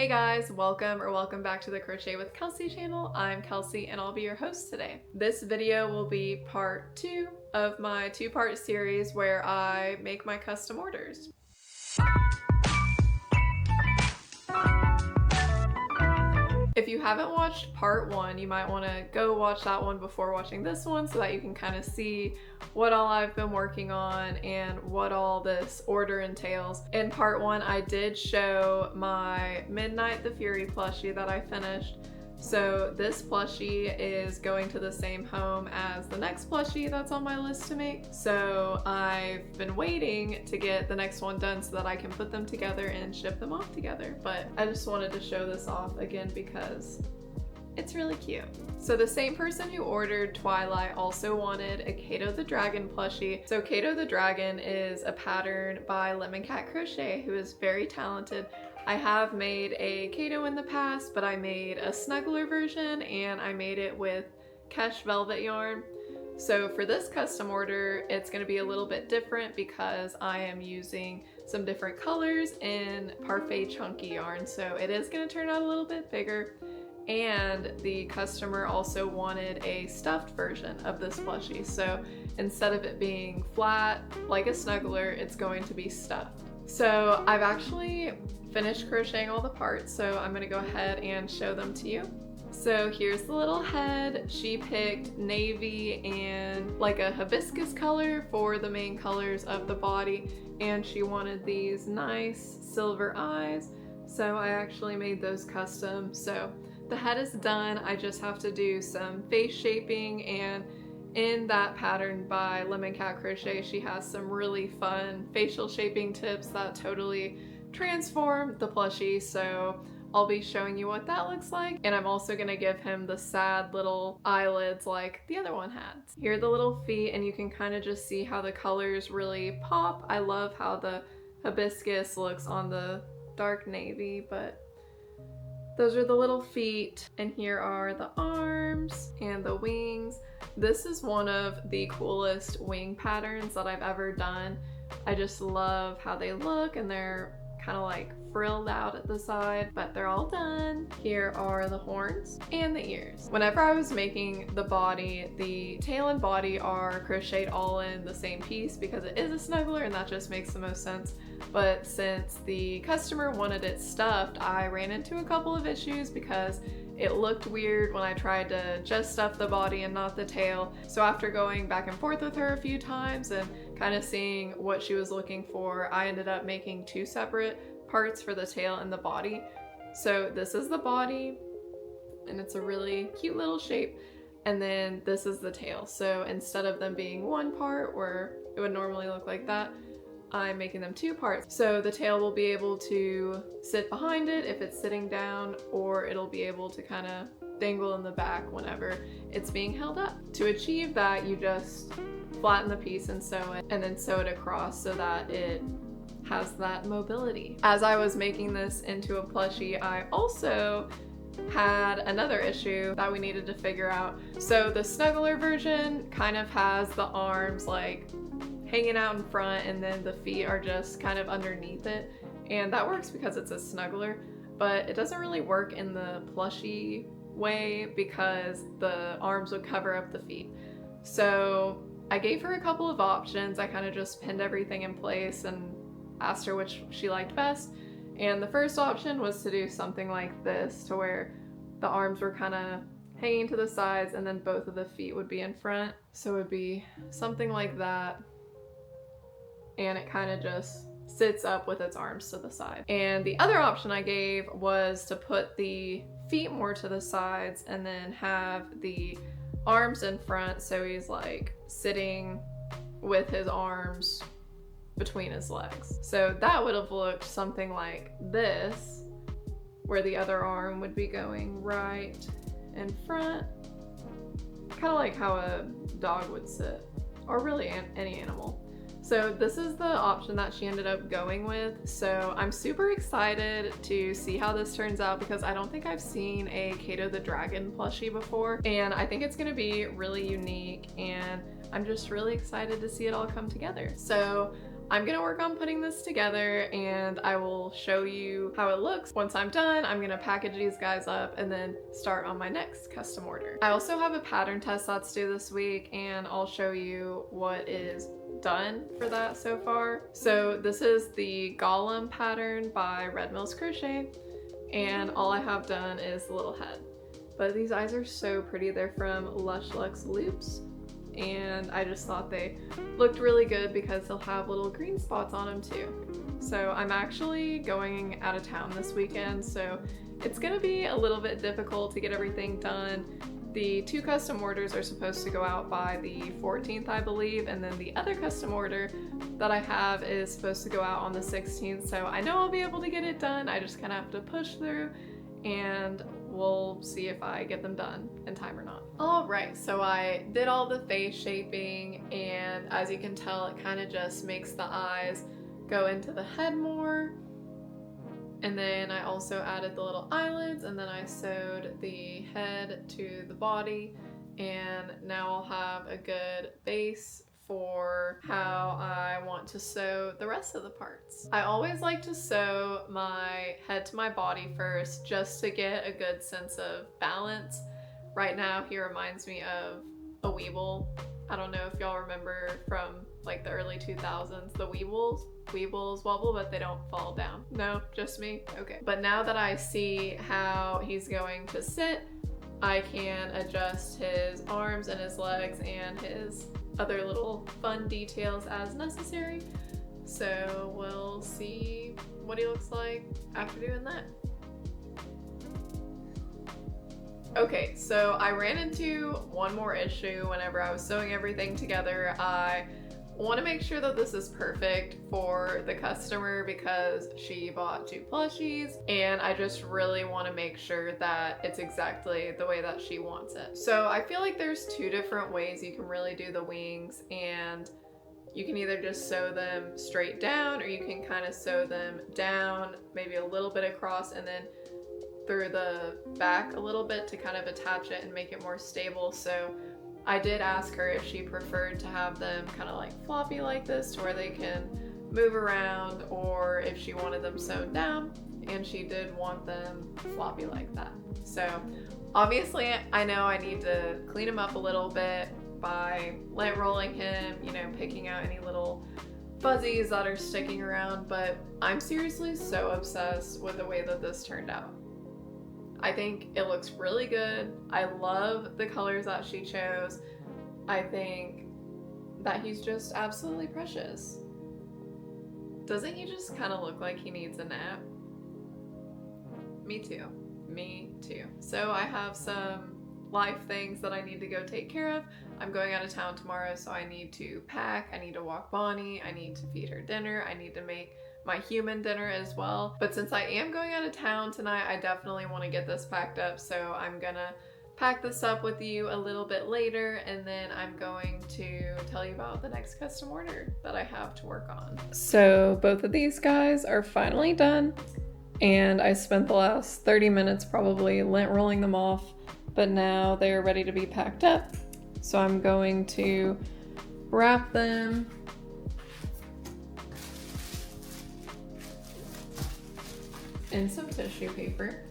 Hey guys, welcome back to the Crochet with Kelsey channel. I'm Kelsey and I'll be your host today. This video will be part 2 of my 2-part series where I make my custom orders. If you haven't watched part 1, you might want to go watch that one before watching this one so that you can kind of see what all I've been working on and what all this order entails. In part 1, I did show my Midnight the Fury plushie that I finished. So this plushie is going to the same home as the next plushie that's on my list to make. So I've been waiting to get the next one done so that I can put them together and ship them off together. But I just wanted to show this off again because it's really cute. So the same person who ordered Twilight also wanted a Kato the Dragon plushie. So Kato the Dragon is a pattern by Lemon Cat Crochet, who is very talented. I have made a Kato in the past, but I made a snuggler version and I made it with Kesh velvet yarn. So for this custom order, it's going to be a little bit different because I am using some different colors in Parfait chunky yarn. So it is going to turn out a little bit bigger. And the customer also wanted a stuffed version of this plushie. So instead of it being flat like a snuggler, it's going to be stuffed. So I've actually finished crocheting all the parts, so I'm gonna go ahead and show them to you. So here's the little head. She picked navy and like a hibiscus color for the main colors of the body, and she wanted these nice silver eyes, so I actually made those custom. So the head is done. I just have to do some face shaping, and in that pattern by Lemon Cat Crochet, she has some really fun facial shaping tips that totally transform the plushie, so I'll be showing you what that looks like. And I'm also gonna give him the sad little eyelids like the other one had. Here are the little feet, and you can kind of just see how the colors really pop. I love how the hibiscus looks on the dark navy, but those are the little feet. And here are the arms and the wings. This is one of the coolest wing patterns that I've ever done. I just love how they look, and they're kind of like frilled out at the side, but they're all done. Here are the horns and the ears. Whenever I was making the body, the tail and body are crocheted all in the same piece because it is a snuggler and that just makes the most sense. But since the customer wanted it stuffed, I ran into a couple of issues because it looked weird when I tried to just stuff the body and not the tail. So after going back and forth with her a few times and kind of seeing what she was looking for, I ended up making 2 separate parts for the tail and the body. So this is the body, and it's a really cute little shape. And then this is the tail. So instead of them being one part where it would normally look like that, I'm making them 2 parts. So the tail will be able to sit behind it if it's sitting down, or it'll be able to kind of dangle in the back whenever it's being held up. To achieve that, you just flatten the piece and sew it, and then sew it across so that it has that mobility. As I was making this into a plushie, I also had another issue that we needed to figure out. So the snuggler version kind of has the arms like hanging out in front, and then the feet are just kind of underneath it, and that works because it's a snuggler, but it doesn't really work in the plushie way because the arms would cover up the feet. So I gave her a couple of options. I kind of just pinned everything in place and asked her which she liked best, and the first option was to do something like this, to where the arms were kind of hanging to the sides and then both of the feet would be in front. So it would be something like that, and it kind of just sits up with its arms to the side. And the other option I gave was to put the feet more to the sides and then have the arms in front, so he's like sitting with his arms between his legs. So that would have looked something like this, where the other arm would be going right in front, kind of like how a dog would sit, or really any animal. So this is the option that she ended up going with. So I'm super excited to see how this turns out because I don't think I've seen a Kato the Dragon plushie before, and I think it's gonna be really unique, and I'm just really excited to see it all come together. So I'm gonna work on putting this together and I will show you how it looks. Once I'm done, I'm gonna package these guys up and then start on my next custom order. I also have a pattern test that's due this week and I'll show you what is done for that so far. So this is the Golem pattern by Red Mills Crochet, and all I have done is the little head. But these eyes are so pretty. They're from Lush Lux Loops, and I just thought they looked really good because they'll have little green spots on them too. So I'm actually going out of town this weekend, so it's gonna be a little bit difficult to get everything done. The 2 custom orders are supposed to go out by the 14th, I believe, and then the other custom order that I have is supposed to go out on the 16th, so I know I'll be able to get it done. I just kind of have to push through, and we'll see if I get them done in time or not. Alright, so I did all the face shaping, and as you can tell, it kind of just makes the eyes go into the head more. And then I also added the little eyelids, and then I sewed the head to the body, and now I'll have a good base for how I want to sew the rest of the parts. I always like to sew my head to my body first just to get a good sense of balance. Right now he reminds me of a Weeble. I don't know if y'all remember from like the early 2000s, the Weebles. Weebles wobble, but they don't fall down. No, just me? Okay. But now that I see how he's going to sit, I can adjust his arms and his legs and his other little fun details as necessary. So we'll see what he looks like after doing that. Okay, so I ran into one more issue whenever I was sewing everything together. I want to make sure that this is perfect for the customer because she bought 2 plushies, and I just really want to make sure that it's exactly the way that she wants it. So I feel like there's 2 different ways you can really do the wings, and you can either just sew them straight down, or you can kind of sew them down, maybe a little bit across, and then through the back a little bit to kind of attach it and make it more stable. So I did ask her if she preferred to have them kind of like floppy like this to where they can move around, or if she wanted them sewn down, and she did want them floppy like that. So obviously I know I need to clean him up a little bit by lint rolling him, you know, picking out any little fuzzies that are sticking around, but I'm seriously so obsessed with the way that this turned out. I think it looks really good. I love the colors that she chose. I think that he's just absolutely precious. Doesn't he just kind of look like he needs a nap? Me too. Me too. So I have some life things that I need to go take care of. I'm going out of town tomorrow, so I need to pack, I need to walk Bonnie, I need to feed her dinner, I need to make my human dinner as well. But since I am going out of town tonight, I definitely want to get this packed up, so I'm gonna pack this up with you a little bit later, and then I'm going to tell you about the next custom order that I have to work on. So both of these guys are finally done, and I spent the last 30 minutes probably lint rolling them off, but now they're ready to be packed up. So I'm going to wrap them in some tissue paper.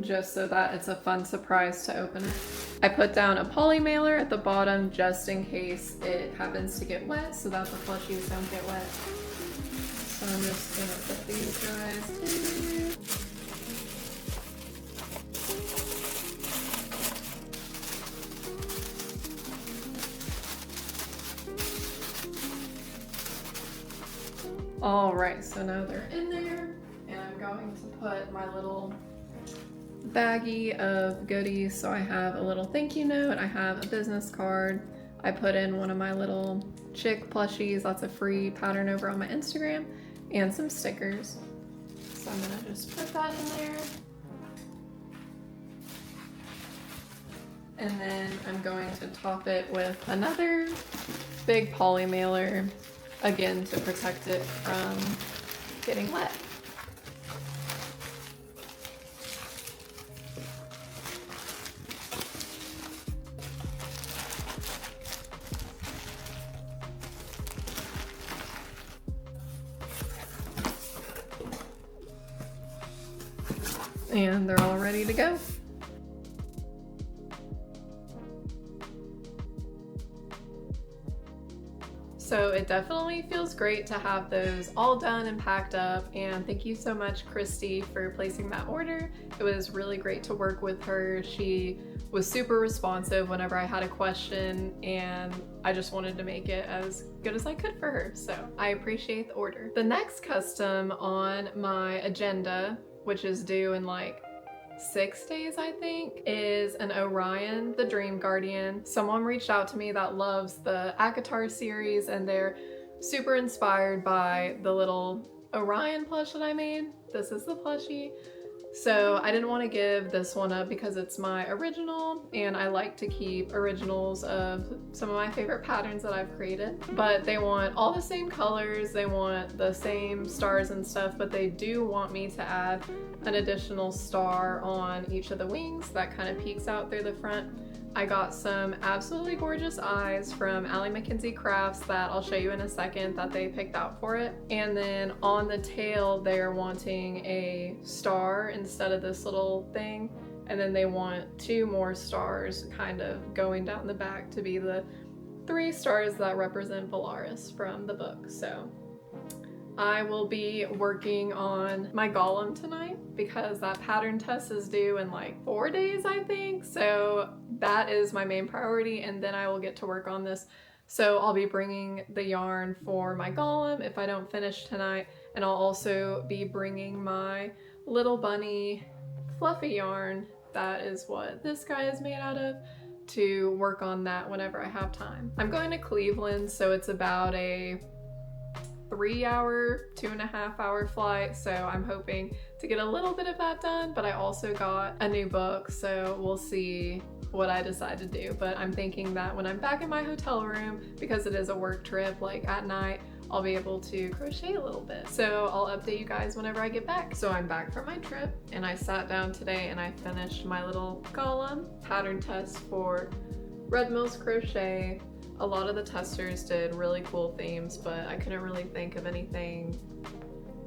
Just so that it's a fun surprise to open it. I put down a poly mailer at the bottom just in case it happens to get wet so that the plushies don't get wet. So I'm just gonna put these guys in here. Alright, so now they're in there, and I'm going to put my little baggie of goodies. So I have a little thank you note, I have a business card, I put in one of my little chick plushies, that's a free pattern over on my Instagram, and some stickers. So I'm gonna just put that in there. And then I'm going to top it with another big poly mailer, again to protect it from getting wet. And they're all ready to go. So it definitely feels great to have those all done and packed up, and thank you so much, Christy, for placing that order. It was really great to work with her. She was super responsive whenever I had a question, and I just wanted to make it as good as I could for her, so I appreciate the order. The next custom on my agenda, which is due in like 6 days, I think, is an Orion, the Dream Guardian. Someone reached out to me that loves the ACOTAR series, and they're super inspired by the little Orion plush that I made. This is the plushie. So I didn't want to give this one up because it's my original, and I like to keep originals of some of my favorite patterns that I've created. But they want all the same colors, they want the same stars and stuff, but they do want me to add an additional star on each of the wings that kind of peeks out through the front. I got some absolutely gorgeous eyes from Allie McKenzie Crafts that I'll show you in a second that they picked out for it. And then on the tail, they're wanting a star instead of this little thing. And then they want 2 more stars kind of going down the back to be the 3 stars that represent Valaris from the book. So I will be working on my golem tonight because that pattern test is due in like 4 days, I think. So that is my main priority, and then I will get to work on this. So I'll be bringing the yarn for my golem if I don't finish tonight, and I'll also be bringing my little bunny fluffy yarn, that is what this guy is made out of, to work on that whenever I have time. I'm going to Cleveland, so it's about a 3-hour, 2.5-hour flight, so I'm hoping to get a little bit of that done, but I also got a new book, so we'll see what I decide to do. But I'm thinking that when I'm back in my hotel room, because it is a work trip, like at night, I'll be able to crochet a little bit. So I'll update you guys whenever I get back. So I'm back from my trip, and I sat down today and I finished my little golem pattern test for Red Mills Crochet. A lot of the testers did really cool themes, but I couldn't really think of anything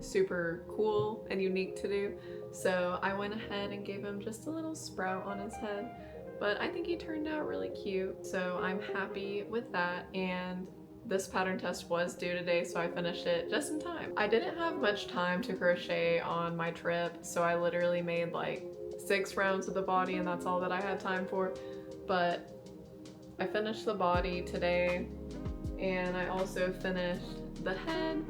super cool and unique to do. So I went ahead and gave him just a little sprout on his head, but I think he turned out really cute. So I'm happy with that, and this pattern test was due today, so I finished it just in time. I didn't have much time to crochet on my trip, so I literally made like 6 rounds of the body, and that's all that I had time for. But I finished the body today, and I also finished the head.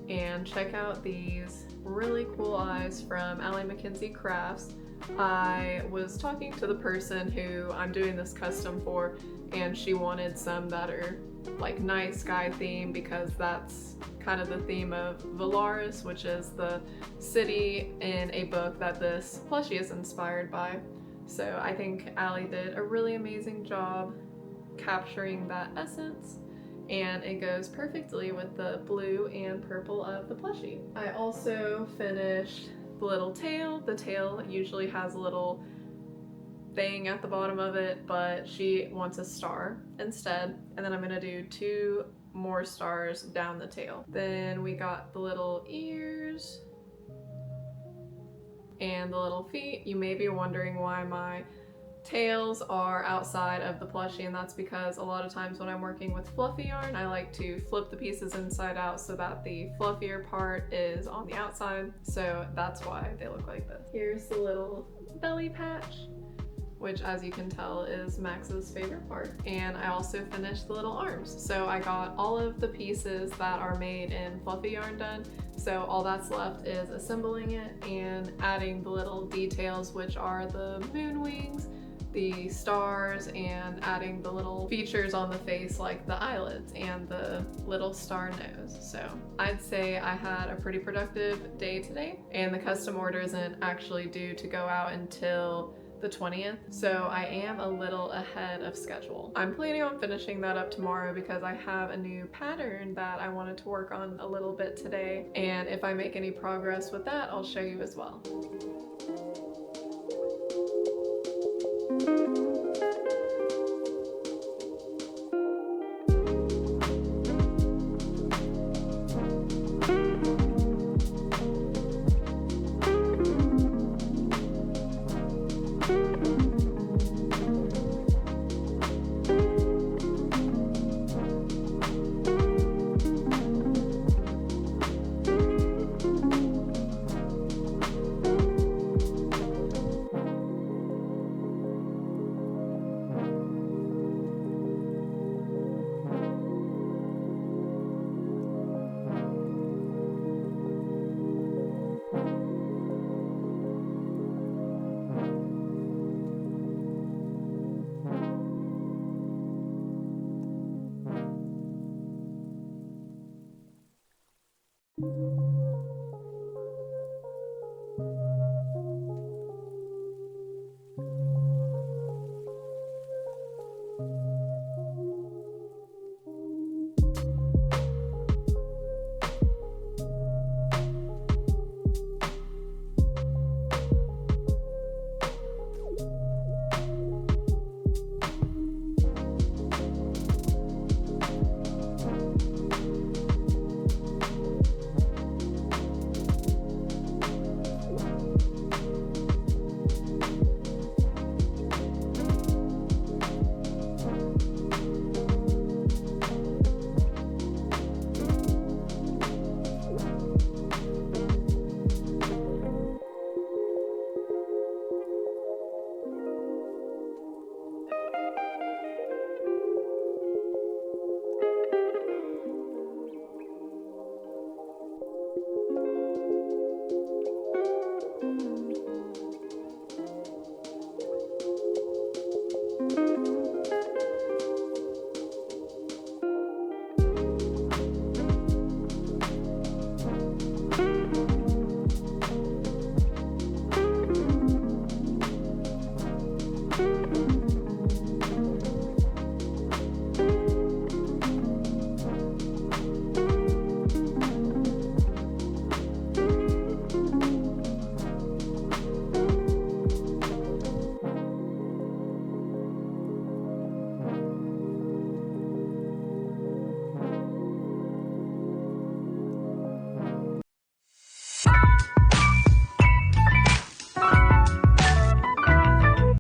And check out these really cool eyes from Allie McKenzie Crafts. I was talking to the person who I'm doing this custom for, and she wanted some that are like night sky theme, because that's kind of the theme of Valaris, which is the city in a book that this plushie is inspired by. So I think Allie did a really amazing job capturing that essence, and it goes perfectly with the blue and purple of the plushie. I also finished the little tail. The tail usually has a little thing at the bottom of it, but she wants a star instead. And then I'm gonna do 2 more stars down the tail. Then we got the little ears and the little feet. You may be wondering why my tails are outside of the plushie, and that's because a lot of times when I'm working with fluffy yarn, I like to flip the pieces inside out so that the fluffier part is on the outside. So that's why they look like this. Here's the little belly patch, which, as you can tell, is Max's favorite part. And I also finished the little arms. So I got all of the pieces that are made in fluffy yarn done. So all that's left is assembling it and adding the little details, which are the moon wings, the stars and adding the little features on the face like the eyelids and the little star nose. So I'd say I had a pretty productive day today, and the custom order isn't actually due to go out until the 20th, so I am a little ahead of schedule. I'm planning on finishing that up tomorrow because I have a new pattern that I wanted to work on a little bit today, and if I make any progress with that, I'll show you as well.